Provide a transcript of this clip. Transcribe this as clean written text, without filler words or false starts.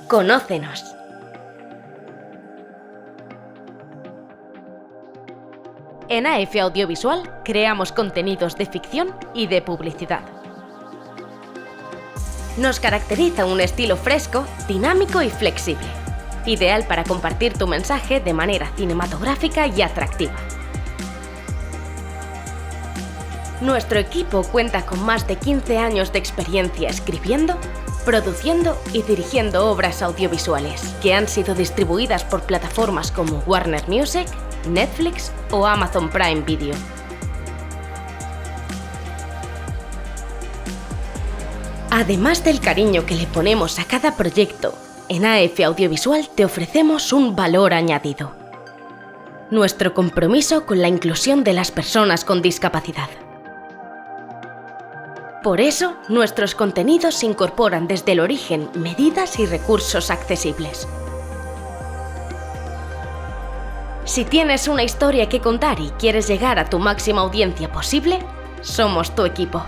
Conócenos. En AF Audiovisual creamos contenidos de ficción y de publicidad. Nos caracteriza un estilo fresco, dinámico y flexible, ideal para compartir tu mensaje de manera cinematográfica y atractiva. Nuestro equipo cuenta con más de 15 años de experiencia escribiendo, produciendo y dirigiendo obras audiovisuales que han sido distribuidas por plataformas como Warner Music, Netflix o Amazon Prime Video. Además del cariño que le ponemos a cada proyecto, en AF Audiovisual te ofrecemos un valor añadido: nuestro compromiso con la inclusión de las personas con discapacidad. Por eso, nuestros contenidos incorporan desde el origen medidas y recursos accesibles. Si tienes una historia que contar y quieres llegar a tu máxima audiencia posible, somos tu equipo.